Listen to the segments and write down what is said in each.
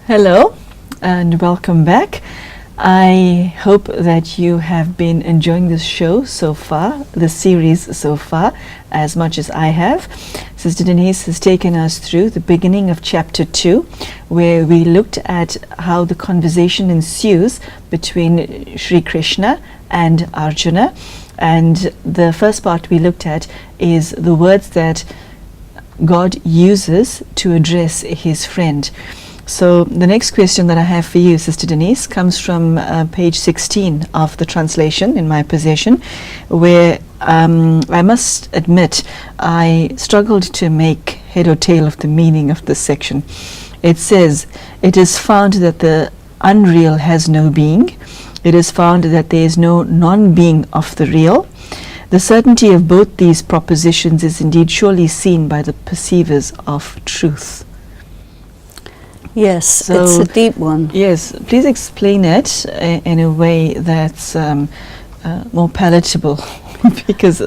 Hello and welcome back. I hope that you have been enjoying this show so far, the series so far, as much as I have. Sister Denise has taken us through the beginning of chapter 2, where we looked at how the conversation ensues between Sri Krishna and Arjuna. And the first part we looked at is the words that God uses to address his friend. So the next question that I have for you, Sister Denise, comes from page 16 of the translation in my possession, where I must admit I struggled to make head or tail of the meaning of this section. It says, "It is found that the unreal has no being. It is found that there is no non-being of the real. The certainty of both these propositions is indeed surely seen by the perceivers of truth." Yes, so it's a deep one. Yes, please explain it in a way that's more palatable, because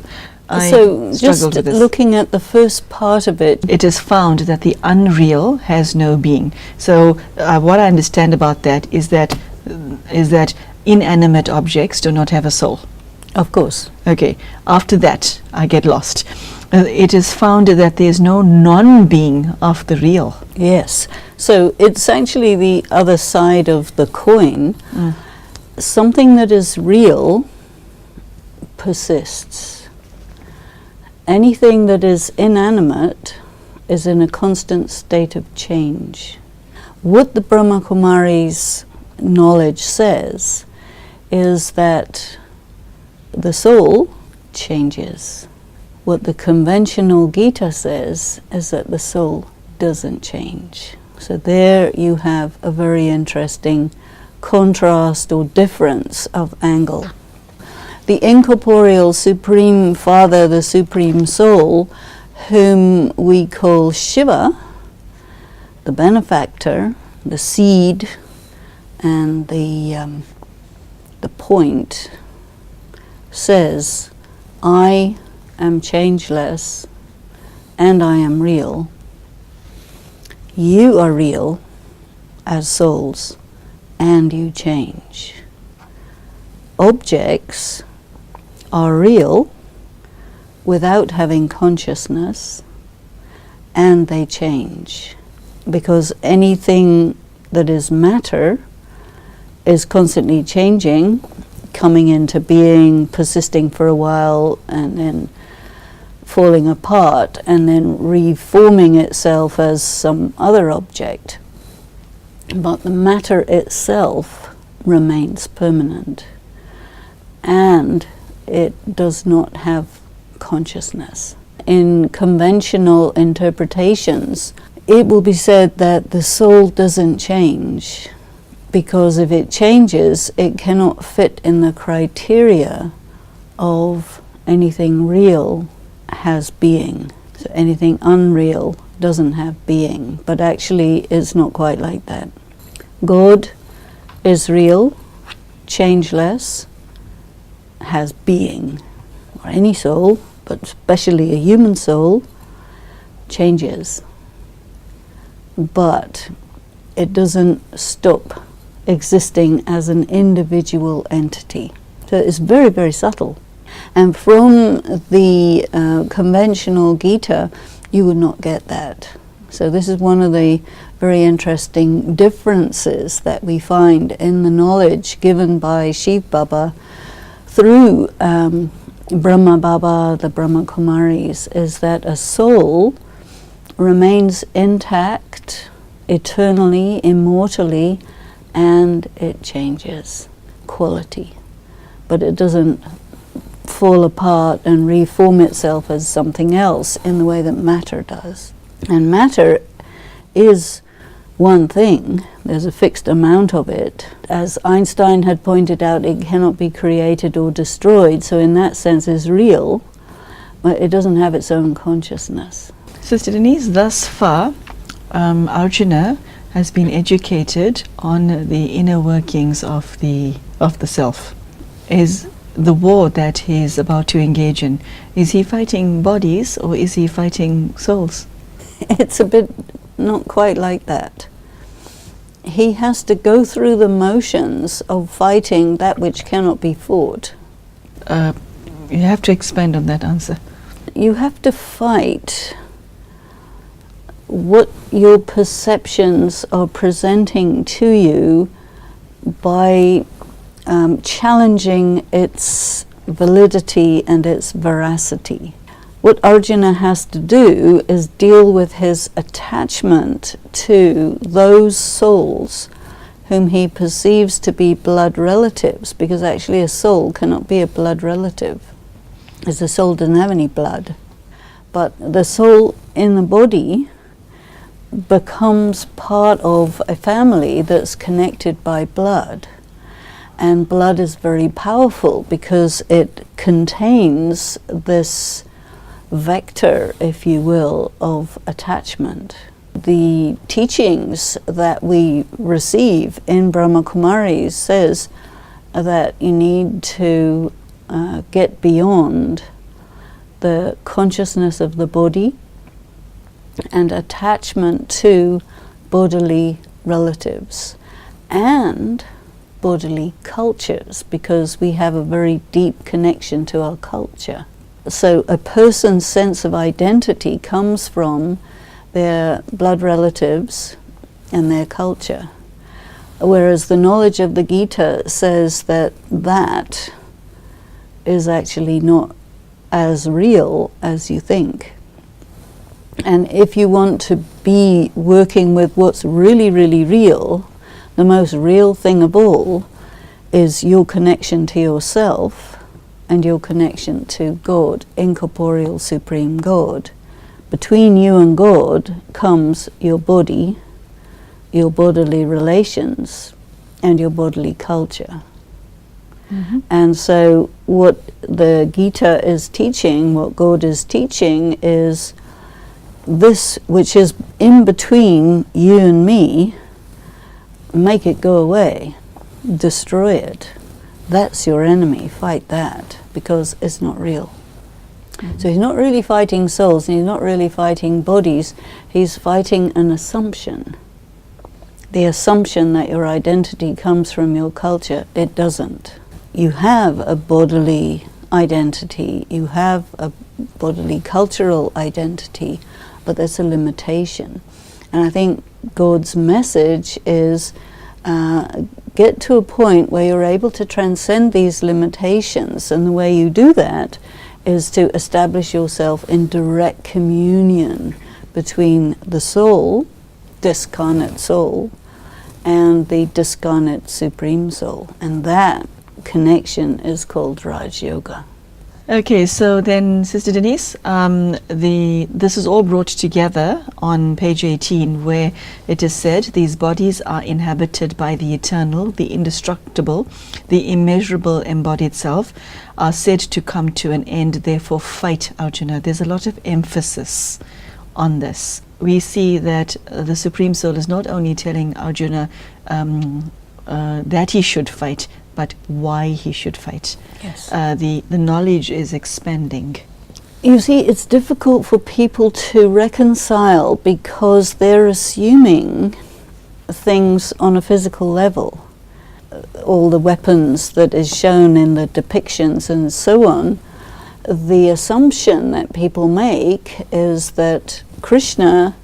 I struggled with this. Looking at the first part of it. It is found that the unreal has no being. So what I understand about that is that inanimate objects do not have a soul. Of course. Okay, after that I get lost. It is found that there is no non-being of the real. Yes, so it's actually the other side of the coin. Something that is real persists. Anything that is inanimate is in a constant state of change. What the Brahma Kumari's knowledge says is that the soul changes. What the conventional Gita says is that the soul doesn't change. So there you have a very interesting contrast or difference of angle. The incorporeal Supreme Father, the Supreme Soul, whom we call Shiva, the benefactor, the seed, and the point, says, "I am changeless and I am real. You are real as souls and you change. Objects are real without having consciousness and they change, because anything that is matter is constantly changing, coming into being, persisting for a while, and then falling apart, and then reforming itself as some other object. But the matter itself remains permanent, and it does not have consciousness. In conventional interpretations, it will be said that the soul doesn't change, because if it changes, it cannot fit in the criteria of anything real has being. So anything unreal doesn't have being. But actually, it's not quite like that. God is real, changeless, has being. Or any soul, but especially a human soul, changes. But it doesn't stop existing as an individual entity. So it's very, very subtle. And from the conventional Gita, you would not get that. So this is one of the very interesting differences that we find in the knowledge given by Shiv Baba through Brahma Baba, the Brahma Kumaris, is that a soul remains intact, eternally, immortally, and it changes quality. But it doesn't fall apart and reform itself as something else in the way that matter does. And matter is one thing. There's a fixed amount of it. As Einstein had pointed out, it cannot be created or destroyed, so in that sense is real, but it doesn't have its own consciousness. Sister Denise, thus far, Arjuna has been educated on the inner workings of the self. Is the war that he is about to engage in, is he fighting bodies or is he fighting souls? It's a bit not quite like that. he has to go through the motions of fighting that which cannot be fought. You have to expand on that answer. You have to fight what your perceptions are presenting to you by challenging its validity and its veracity. What Arjuna has to do is deal with his attachment to those souls whom he perceives to be blood relatives, because actually a soul cannot be a blood relative, as the soul doesn't have any blood. But the soul in the body becomes part of a family that's connected by blood. And blood is very powerful because it contains this vector, if you will, of attachment. The teachings that we receive in Brahma Kumaris says that you need to get beyond the consciousness of the body and attachment to bodily relatives and bodily cultures, because we have a very deep connection to our culture. So a person's sense of identity comes from their blood relatives and their culture, whereas the knowledge of the Gita says that that is actually not as real as you think. And if you want to be working with what's really, really real, the most real thing of all is your connection to yourself and your connection to God, incorporeal supreme God. Between you and God comes your body, your bodily relations, and your bodily culture. Mm-hmm. And so what the Gita is teaching, what God is teaching, is this which is in between you and me, make it go away, destroy it. That's your enemy, fight that, because it's not real. Mm-hmm. So he's not really fighting souls, and he's not really fighting bodies, he's fighting an assumption. The assumption that your identity comes from your culture, it doesn't. You have a bodily identity, you have a bodily cultural identity, but there's a limitation. And I think God's message is get to a point where you're able to transcend these limitations, and the way you do that is to establish yourself in direct communion between the soul, discarnate soul, and the discarnate supreme soul. And that connection is called Raj Yoga. Okay, so then, Sister Denise, this is all brought together on page 18, where it is said, these bodies are inhabited by the eternal, the indestructible, the immeasurable embodied self, are said to come to an end, therefore fight, Arjuna. There's a lot of emphasis on this. We see that the Supreme Soul is not only telling Arjuna that he should fight, but why he should fight. Yes. The knowledge is expanding. You see, it's difficult for people to reconcile because they're assuming things on a physical level. All the weapons that is shown in the depictions and so on, the assumption that people make is that Krishna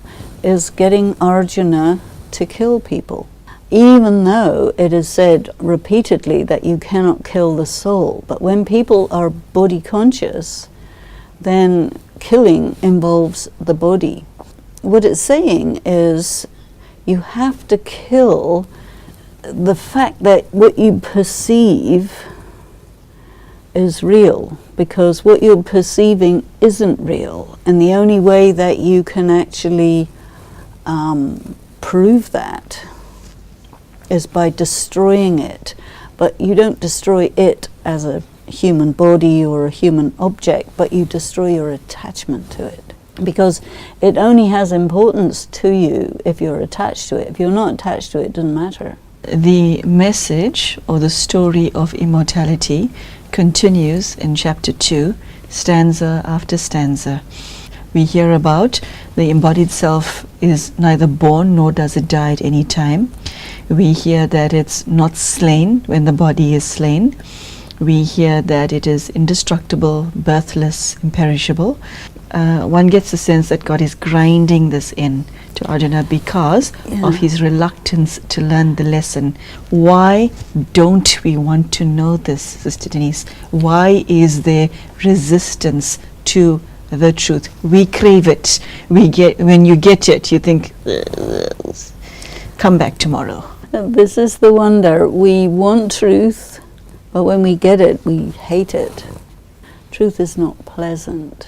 is getting Arjuna to kill people, even though it is said repeatedly that you cannot kill the soul. But when people are body conscious, then killing involves the body. What it's saying is you have to kill the fact that what you perceive is real, because what you're perceiving isn't real. And the only way that you can actually prove that is by destroying it. But you don't destroy it as a human body or a human object, but you destroy your attachment to it. Because it only has importance to you if you're attached to it. If you're not attached to it, it doesn't matter. The message or the story of immortality continues in chapter 2, stanza after stanza. we hear about the embodied self is neither born nor does it die at any time. We hear that it's not slain when the body is slain. We hear that it is indestructible, birthless, imperishable. One gets the sense that God is grinding this in to Arjuna because of his reluctance to learn the lesson. Why don't we want to know this, Sister Denise? Why is there resistance to the truth? We crave it. When you get it, you think, come back tomorrow. This is the wonder. We want truth, but when we get it, we hate it. Truth is not pleasant.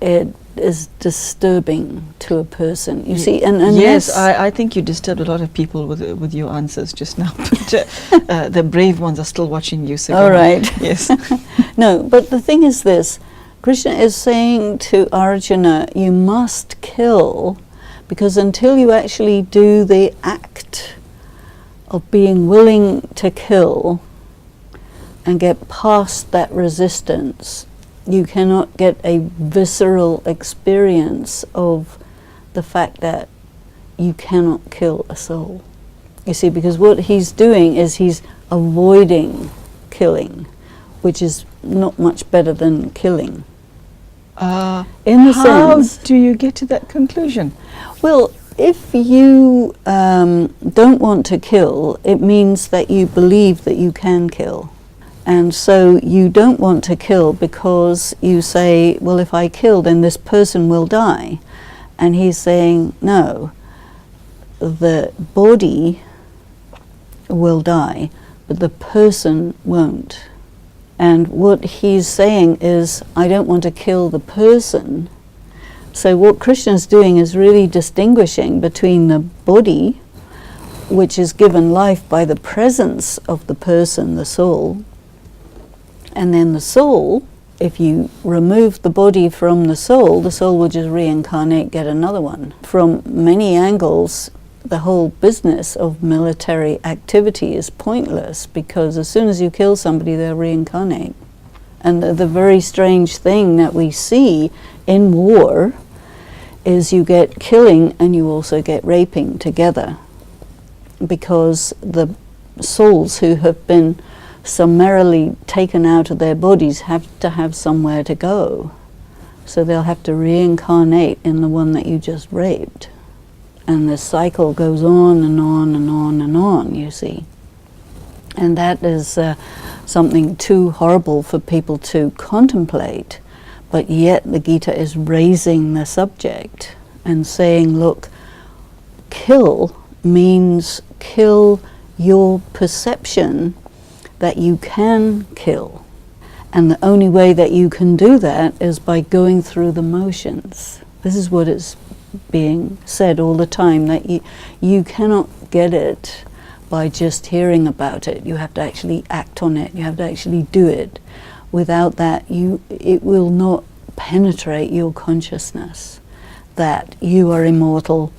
It is disturbing to a person. You see, and yes, I think you disturbed a lot of people with your answers just now. But the brave ones are still watching you. So all right. Yes. No, but the thing is this: Krishna is saying to Arjuna, you must kill, because until you actually do the act of being willing to kill and get past that resistance, you cannot get a visceral experience of the fact that you cannot kill a soul. You see, because what he's doing is he's avoiding killing, which is not much better than killing. In the sense, how do you get to that conclusion? Well, if you don't want to kill, it means that you believe that you can kill. And so you don't want to kill because you say, well, if I kill, then this person will die. And he's saying, no, the body will die, but the person won't. And what he's saying is, I don't want to kill the person. So what Krishna's doing is really distinguishing between the body, which is given life by the presence of the person, the soul, and then the soul. If you remove the body from the soul will just reincarnate, get another one. From many angles, the whole business of military activity is pointless, because as soon as you kill somebody, they'll reincarnate. And the very strange thing that we see in war is you get killing and you also get raping together, because the souls who have been summarily taken out of their bodies have to have somewhere to go. So they'll have to reincarnate in the one that you just raped. And the cycle goes on and on and on and on, you see. And that is something too horrible for people to contemplate. But yet the Gita is raising the subject and saying, look, kill means kill your perception that you can kill. And the only way that you can do that is by going through the motions. This is what is being said all the time, that you cannot get it by just hearing about it. You have to actually act on it. You have to actually do it. Without that, it will not penetrate your consciousness that you are immortal,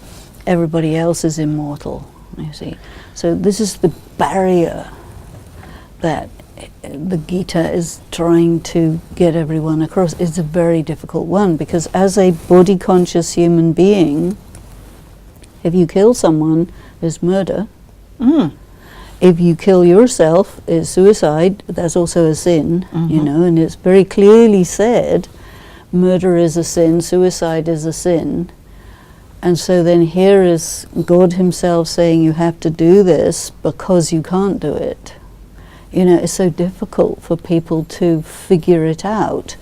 everybody else is immortal, you see. So this is the barrier that the Gita is trying to get everyone across. It's a very difficult one, because as a body-conscious human being, if you kill someone, it's murder. If you kill yourself, it's suicide. That's also a sin, you know, and it's very clearly said, murder is a sin, suicide is a sin. And so then here is God himself saying you have to do this because you can't do it. You know, it's so difficult for people to figure it out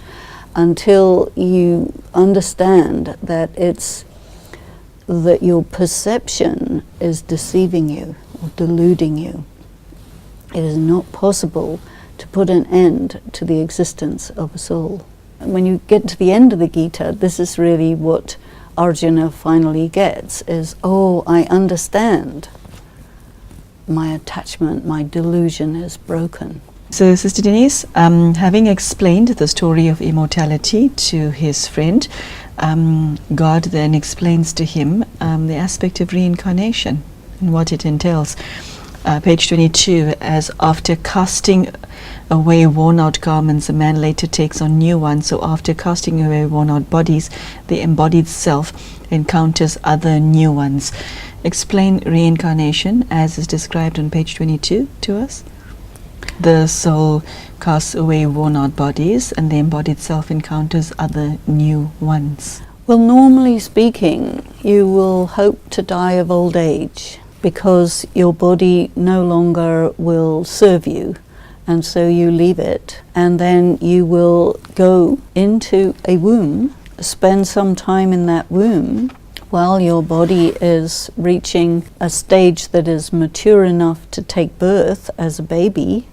until you understand that it's that your perception is deceiving you or deluding you. It is not possible to put an end to the existence of a soul. And when you get to the end of the Gita, this is really what Arjuna finally gets, is, oh, I understand. My attachment, my delusion is broken. So, Sister Denise, having explained the story of immortality to his friend, God then explains to him the aspect of reincarnation and what it entails. page 22, as after casting away worn-out garments, a man later takes on new ones. So after casting away worn-out bodies, the embodied self encounters other new ones. Explain reincarnation as is described on page 22 to us. The soul casts away worn-out bodies, and the embodied self encounters other new ones. Well, normally speaking, you will hope to die of old age because your body no longer will serve you, and so you leave it, and then you will go into a womb, spend some time in that womb while your body is reaching a stage that is mature enough to take birth as a baby,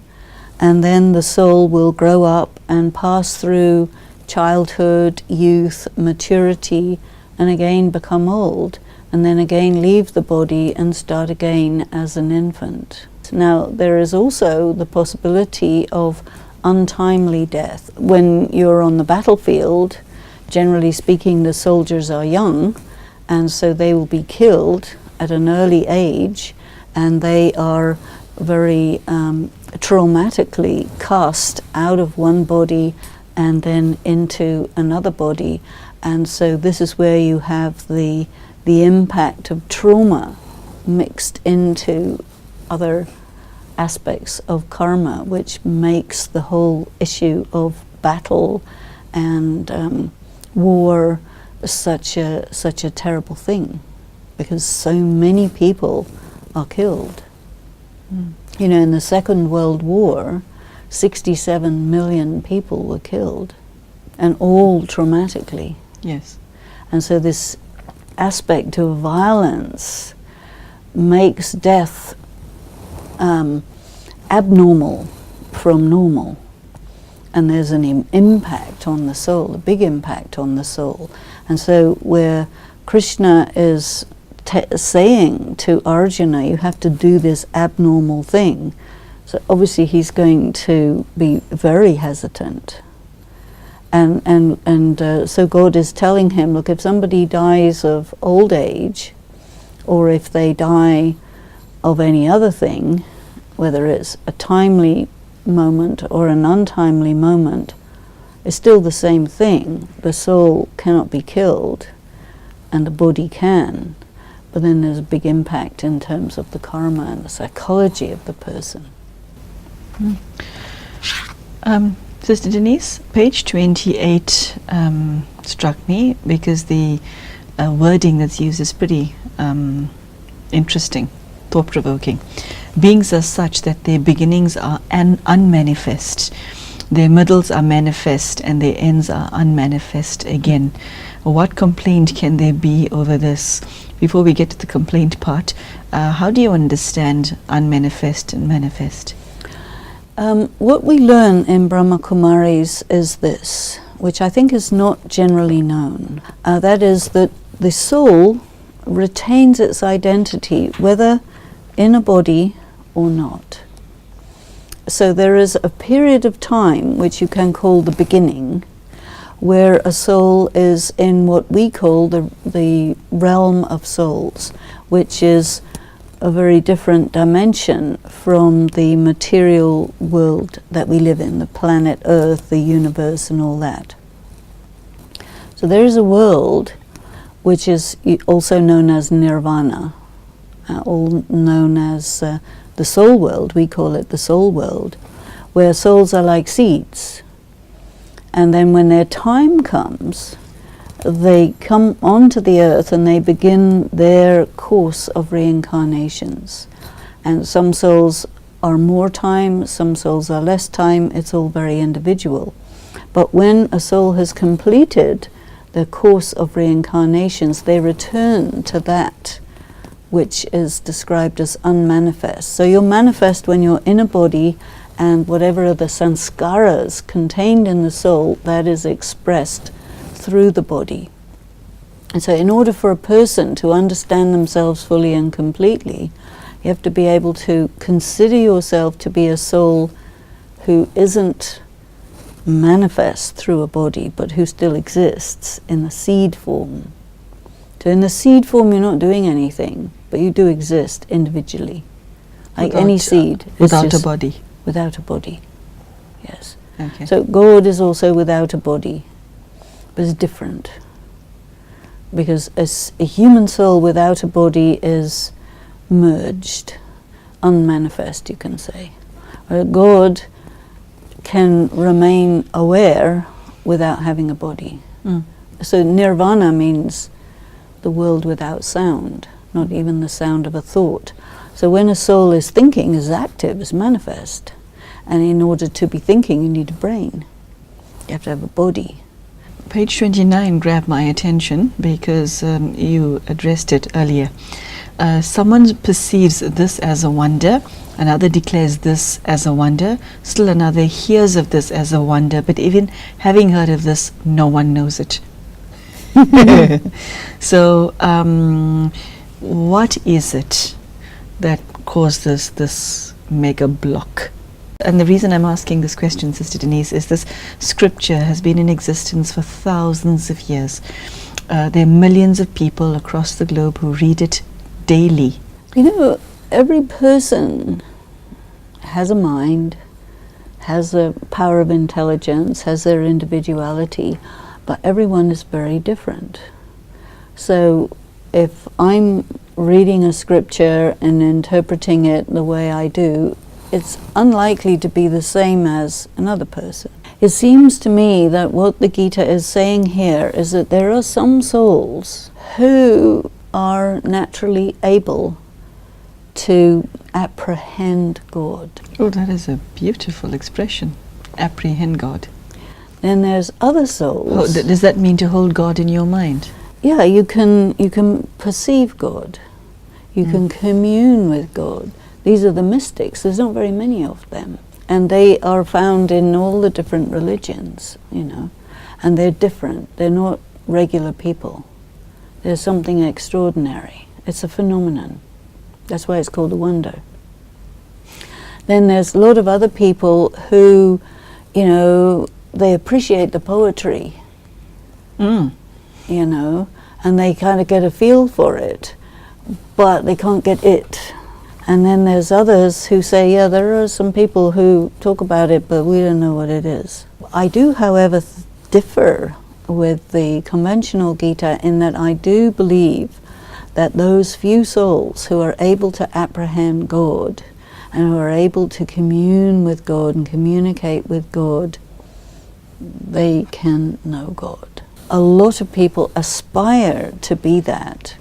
and then the soul will grow up and pass through childhood, youth, maturity, and again become old, and then again leave the body and start again as an infant. Now, there is also the possibility of untimely death. When you're on the battlefield, generally speaking, the soldiers are young, and so they will be killed at an early age, and they are very traumatically cast out of one body and then into another body. And so this is where you have the impact of trauma mixed into other aspects of karma, which makes the whole issue of battle and war such a terrible thing, because so many people are killed. You know, in the Second World War, 67 million people were killed, and all traumatically. Yes. And so this aspect of violence makes death abnormal from normal. And there's an impact on the soul, a big impact on the soul. And so where Krishna is saying to Arjuna, you have to do this abnormal thing, so obviously he's going to be very hesitant. And so God is telling him, look, if somebody dies of old age, or if they die of any other thing, whether it's a timely moment or an untimely moment, it's still the same thing. The soul cannot be killed, and the body can. But then there's a big impact in terms of the karma and the psychology of the person. Sister Denise, page 28 struck me because the wording that's used is pretty interesting, thought-provoking. Beings are such that their beginnings are unmanifest, their middles are manifest, and their ends are unmanifest again. What complaint can there be over this? Before we get to the complaint part, how do you understand unmanifest and manifest? What we learn in Brahma Kumaris is this, which I think is not generally known. That is that the soul retains its identity, whether in a body or not. So there is a period of time, which you can call the beginning, where a soul is in what we call the realm of souls, which is a very different dimension from the material world that we live in, the planet Earth, the universe, and all that. So there is a world which is also known as nirvana, all known as the soul world. We call it the soul world, where souls are like seeds. And then when their time comes, they come onto the earth and they begin their course of reincarnations. And some souls are more time, some souls are less time. It's all very individual. But when a soul has completed the course of reincarnations, they return to that which is described as unmanifest. So you're manifest when you're in a body, and whatever are the sanskaras contained in the soul, that is expressed through the body. And so in order for a person to understand themselves fully and completely, you have to be able to consider yourself to be a soul who isn't manifest through a body, but who still exists in the seed form. So in the seed form you're not doing anything, but you do exist individually. like any seed. Without a body. Without a body, yes. Okay. So God is also without a body, but it's different. Because a human soul without a body is merged, unmanifest, you can say. God can remain aware without having a body. So nirvana means the world without sound, not even the sound of a thought. So when a soul is thinking, is active, is manifest. And in order to be thinking, you need a brain. You have to have a body. Page 29 grabbed my attention because you addressed it earlier. Someone perceives this as a wonder, another declares this as a wonder, still another hears of this as a wonder, but even having heard of this, no one knows it. So, what is it that caused this mega block? And the reason I'm asking this question, Sister Denise, is this scripture has been in existence for thousands of years. There are millions of people across the globe who read it daily. You know, every person has a mind, has a power of intelligence, has their individuality, but everyone is very different. So if I'm reading a scripture and interpreting it the way I do, it's unlikely to be the same as another person. It seems to me that what the Gita is saying here is that there are some souls who are naturally able to apprehend God. Oh, that is a beautiful expression. Apprehend God. Then there's other souls. Does that mean to hold God in your mind? Yeah, you can perceive God. You can commune with God. These are the mystics. There's not very many of them. And they are found in all the different religions, you know. And they're different. They're not regular people. There's something extraordinary. It's a phenomenon. That's why it's called a wonder. Then there's a lot of other people who, you know, they appreciate the poetry, you know, and they kind of get a feel for it, but they can't get it. And then there's others who say, yeah, there are some people who talk about it, but we don't know what it is. I do, however, differ with the conventional Gita in that I do believe that those few souls who are able to apprehend God and who are able to commune with God and communicate with God, they can know God. A lot of people aspire to be that.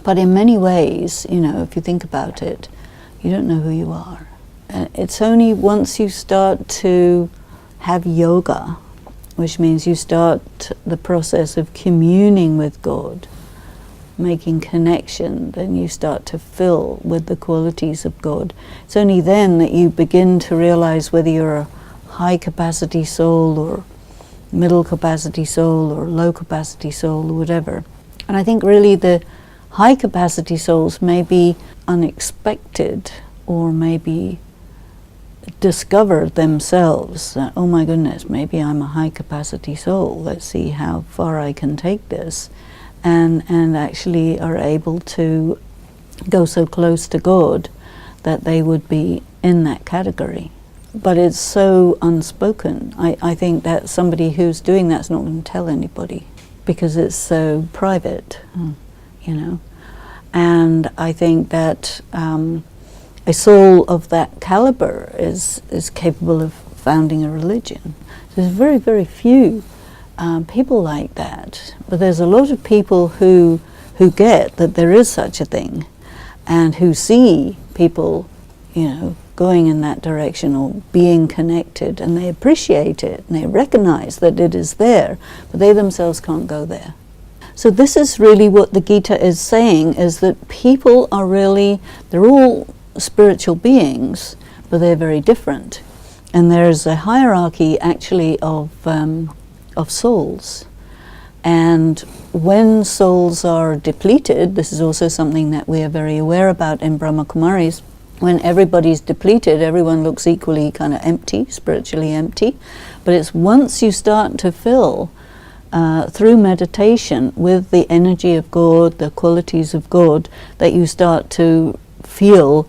But in many ways, you know, if you think about it, you don't know who you are. And it's only once you start to have yoga, which means you start the process of communing with God, making connection, then you start to fill with the qualities of God. It's only then that you begin to realize whether you're a high capacity soul or middle capacity soul or low capacity soul or whatever. And I think really the high capacity souls may be unexpected or maybe discover themselves that, oh my goodness, maybe I'm a high capacity soul, let's see how far I can take this, and actually are able to go so close to God that they would be in that category. But it's so unspoken. I think that somebody who's doing that's not going to tell anybody because it's so private. You know, and I think that a soul of that caliber is capable of founding a religion. There's very, very few people like that, but there's a lot of people who get that there is such a thing, and who see people, you know, going in that direction or being connected, and they appreciate it and they recognize that it is there, but they themselves can't go there. So this is really what the Gita is saying, is that people are really, they're all spiritual beings, but they're very different. And there's a hierarchy actually of souls. And when souls are depleted, this is also something that we are very aware about in Brahma Kumaris, when everybody's depleted, everyone looks equally kind of empty, spiritually empty. But it's once you start to fill through meditation with the energy of God, the qualities of God, that you start to feel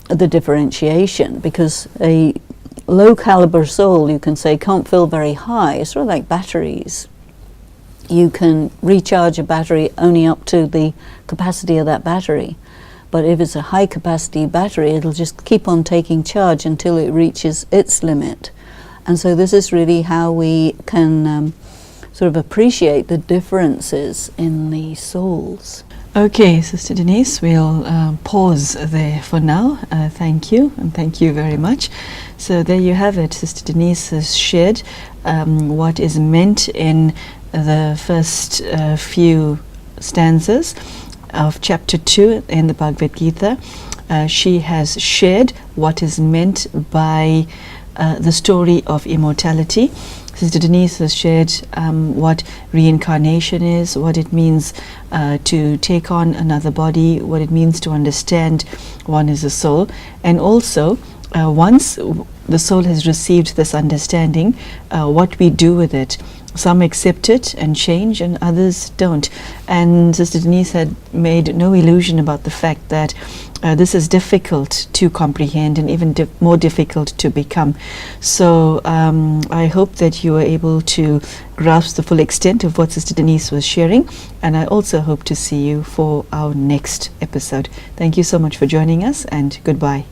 the differentiation, because a low caliber soul, you can say, can't feel very high. It's sort of like batteries. You can recharge a battery only up to the capacity of that battery. But if it's a high capacity battery, it'll just keep on taking charge until it reaches its limit. And so this is really how we can sort of appreciate the differences in the souls. Okay, Sister Denise, we'll pause there for now. Thank you, and thank you very much. So there you have it. Sister Denise has shared what is meant in the first few stanzas of chapter 2 in the Bhagavad Gita. She has shared what is meant by the story of immortality. Sister Denise has shared what reincarnation is, what it means to take on another body, what it means to understand one is a soul, and also once the soul has received this understanding, what we do with it. Some accept it and change, and others don't. And Sister Denise had made no illusion about the fact that this is difficult to comprehend and even more difficult to become. So I hope that you were able to grasp the full extent of what Sister Denise was sharing, and I also hope to see you for our next episode. Thank you so much for joining us, and goodbye.